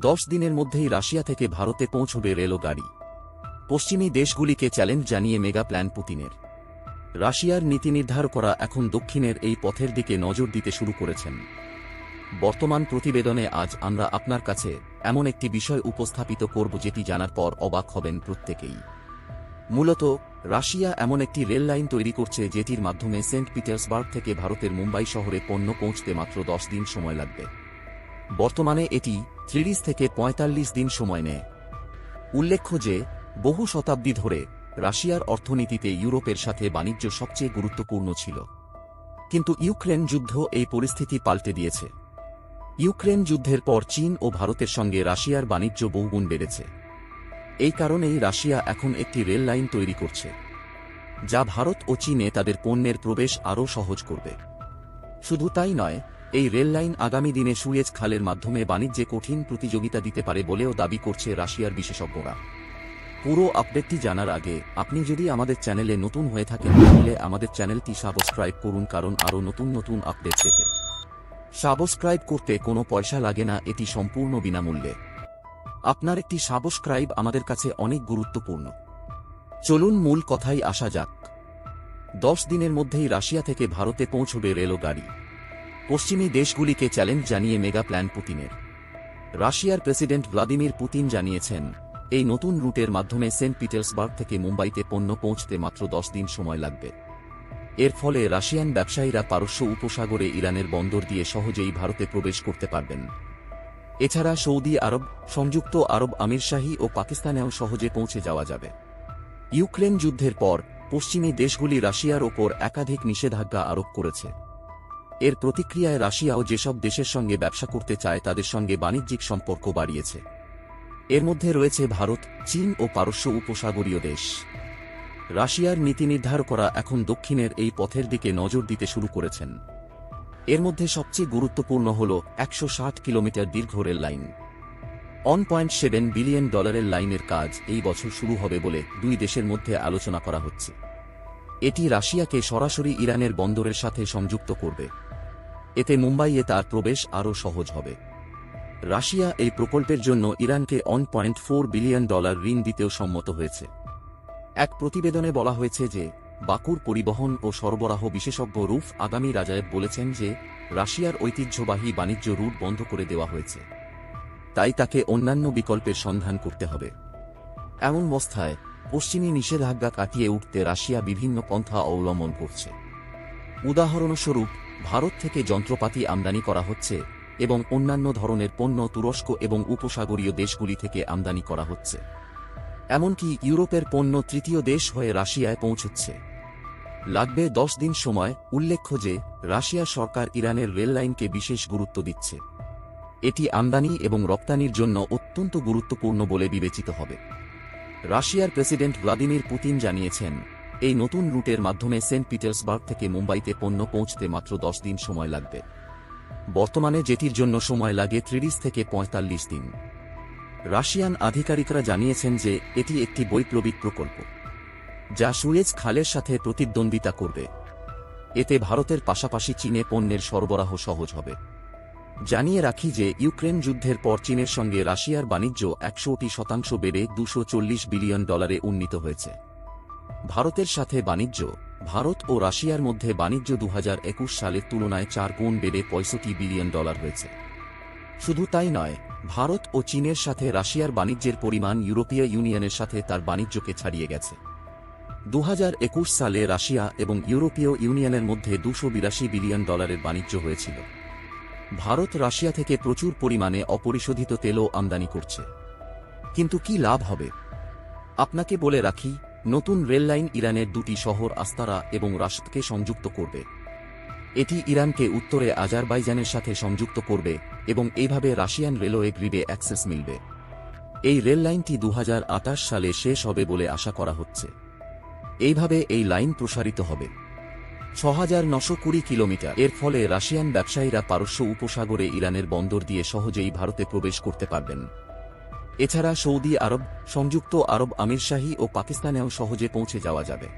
10 দিনের মধ্যেই রাশিয়া থেকে ভারতে পৌঁছবে রেলও গাড়ি। পশ্চিমী দেশগুলিকে চ্যালেঞ্জ জানিয়ে মেগা প্ল্যান পুতিনের। রাশিয়ার নীতি নির্ধারক করা এখন দক্ষিণের এই পথের দিকে নজর দিতে শুরু করেছেন। বর্তমান প্রতিবেদনে আজ আমরা আপনার কাছে এমন একটি বিষয় উপস্থাপিত করব যেটি জানার পর অবাক হবেন প্রত্যেকেই। মূলত রাশিয়া এমন একটি রেল লাইন তৈরি করছে যেটির মাধ্যমে সেন্ট পিটার্সবার্গ থেকে ভারতের মুম্বাই শহরে পণ্য পৌঁছতে মাত্র 10 দিন সময় লাগবে। বর্তমানে এটি 30 থেকে 45 দিন সময় নেয়। উল্লেখ্য যে বহু শতাব্দী ধরে রাশিয়ার অর্থনীতিতে ইউরোপের সাথে বাণিজ্য সবচেয়ে গুরুত্বপূর্ণ ছিল। কিন্তু ইউক্রেন যুদ্ধ এই পরিস্থিতি পাল্টে দিয়েছে। ইউক্রেন যুদ্ধের পর চীন ও ভারতের সঙ্গে রাশিয়ার বাণিজ্য বহুগুণ বেড়েছে। এই কারণেই রাশিয়া এখন একটি রেল লাইন তৈরি করছে, যা ভারত ও চীনে তাদের পণ্যের প্রবেশ আরও সহজ করবে। শুধু তাই নয়, এই রেল লাইন আগামী দিনে সুয়েজ খালের মাধ্যমে বাণিজ্যে কঠিন প্রতিযোগিতা দিতে পারে বলেও দাবি করছে রাশিয়ার বিশেষজ্ঞরা। পুরো আপডেটটি জানার আগে আপনি যদি আমাদের চ্যানেলে নতুন হয়ে থাকেন তাহলে আমাদের চ্যানেলটি সাবস্ক্রাইব করুন, কারণ আরও নতুন নতুন আপডেট পেতে সাবস্ক্রাইব করতে কোনো পয়সা লাগে না, এটি সম্পূর্ণ বিনামূল্যে। আপনার একটি সাবস্ক্রাইব আমাদের কাছে অনেক গুরুত্বপূর্ণ। চলুন মূল কথায় আসা যাক। 10 দিনের মধ্যেই রাশিয়া থেকে ভারতে পৌঁছবে রেলও গাড়ি। পশ্চিমী দেশগুলিকে চ্যালেঞ্জ জানিয়ে মেগা প্ল্যান পুতিনের। রাশিয়ার প্রেসিডেন্ট ভ্লাদিমির পুতিন জানিয়েছেন, এই নতুন রুটের মাধ্যমে সেন্ট পিটার্সবার্গ থেকে মুম্বাইতে পণ্য পৌঁছতে মাত্র 10 দিন সময় লাগবে। এর ফলে রাশিয়ান ব্যবসায়ীরা পারস্য উপসাগরে ইরানের বন্দর দিয়ে সহজেই ভারতে প্রবেশ করতে পারবেন। এছাড়া সৌদি আরব, সংযুক্ত আরব আমিরশাহী ও পাকিস্তানেও সহজে পৌঁছে যাওয়া যাবে। ইউক্রেন যুদ্ধের পর পশ্চিমী দেশগুলি রাশিয়ার ওপর একাধিক নিষেধাজ্ঞা আরোপ করেছে। এর প্রতিক্রিয়ায় রাশিয়াও যেসব দেশের সঙ্গে ব্যবসা করতে চায় তাদের সঙ্গে বাণিজ্যিক সম্পর্ক বাড়িয়েছে। এর মধ্যে রয়েছে ভারত, চীন ও পারস্য উপসাগরীয় দেশ। রাশিয়ার নীতি নির্ধারকরা এখন দক্ষিণের এই পথের দিকে নজর দিতে শুরু করেছেন। এর মধ্যে সবচেয়ে গুরুত্বপূর্ণ হল 160 কিলোমিটার দীর্ঘ রেল লাইন। $1.7 বিলিয়ন লাইনের কাজ এই বছর শুরু হবে বলে দুই দেশের মধ্যে আলোচনা করা হচ্ছে। এটি রাশিয়াকে সরাসরি ইরানের বন্দরের সাথে সংযুক্ত করবে। এতে মুম্বাইয়ে তার প্রবেশ আরও সহজ হবে। রাশিয়া এই প্রকল্পের জন্য ইরানকে $1.4 বিলিয়ন ঋণ দিতেও সম্মত হয়েছে। এক প্রতিবেদনে বলা হয়েছে যে বাকুর পরিবহন ও সরবরাহ বিশেষজ্ঞ রুফ আগামী রাজায়েভ বলেছেন যে রাশিয়ার ঐতিহ্যবাহী বাণিজ্য রুট বন্ধ করে দেওয়া হয়েছে, তাই তাকে অন্যান্য বিকল্পের সন্ধান করতে হবে। এমন অবস্থায় পশ্চিমী নিষেধাজ্ঞা কাটিয়ে উঠতে রাশিয়া বিভিন্ন পন্থা অবলম্বন করছে। উদাহরণস্বরূপ, ভারত থেকে যন্ত্রপাতি আমদানি করা হচ্ছে এবং অন্যান্য ধরনের পণ্য তুরস্ক এবং উপসাগরীয় দেশগুলি থেকে আমদানি করা হচ্ছে। এমনকি ইউরোপের পণ্য তৃতীয় দেশ হয়ে রাশিয়ায় পৌঁছচ্ছে। লাগবে 10 দিন সময়। উল্লেখ্য যে রাশিয়া সরকার ইরানের রেল লাইনকে বিশেষ গুরুত্ব দিচ্ছে। এটি আমদানি এবং রপ্তানির জন্য অত্যন্ত গুরুত্বপূর্ণ বলে বিবেচিত হবে। রাশিয়ার প্রেসিডেন্ট ভ্লাদিমির পুতিন জানিয়েছেন, এই নতুন রুটের মাধ্যমে সেন্ট পিটার্সবার্গ থেকে মুম্বাইতে পণ্য পৌঁছতে মাত্র 10 দিন সময় লাগবে। বর্তমানে যেটির জন্য সময় লাগে 30 থেকে 45 দিন। রাশিয়ান আধিকারিকরা জানিয়েছেন যে এটি একটি বৈপ্লবিক প্রকল্প, যা সুয়েজ খালের সাথে প্রতিদ্বন্দ্বিতা করবে। এতে ভারতের পাশাপাশি চীনে পণ্যের সরবরাহ সহজ হবে। জানিয়ে রাখি যে ইউক্রেন যুদ্ধের পর চীনের সঙ্গে রাশিয়ার বাণিজ্য 100% বেড়ে $240 বিলিয়ন উন্নীত হয়েছে। ভারতের সাথে বাণিজ্য, ভারত ও রাশিয়ার মধ্যে বাণিজ্য 2021 সালের তুলনায় 4 গুণ বেড়ে $65 বিলিয়ন হয়েছে। শুধু তাই নয়, ভারত ও চীনের সাথে রাশিয়ার বাণিজ্যের পরিমাণ ইউরোপীয় ইউনিয়নের সাথে তার বাণিজ্যকে ছাড়িয়ে গেছে। 2021 সালে রাশিয়া এবং ইউরোপীয় ইউনিয়নের মধ্যে $282 বিলিয়ন বাণিজ্য হয়েছিল। ভারত রাশিয়া থেকে প্রচুর পরিমাণে অপরিশোধিত তেলও আমদানি করছে। কিন্তু কি লাভ হবে? আপনাকে বলে রাখি, নতুন রেললাইন ইরানের দুটি শহর আস্তারা এবং রাশদকে সংযুক্ত করবে। এটি ইরানকে উত্তরে আজারবাইজানের সাথে সংযুক্ত করবে এবং এইভাবে রাশিয়ান রেলওয়ে গ্রিডে অ্যাক্সেস মিলবে। এই রেল লাইনটি 2028 সালে শেষ হবে বলে আশা করা হচ্ছে। এইভাবে এই লাইন প্রসারিত হবে 6920 কিলোমিটার। এর ফলে রাশিয়ান ব্যবসায়ীরা পারস্য উপসাগরে ইরানের বন্দর দিয়ে সহজেই ভারতে প্রবেশ করতে পারবেন। এছাড়া সৌদি আরব, সংযুক্ত আরব আমিরশাহী ও পাকিস্তানেও সহজে পৌঁছে যাওয়া যাবে।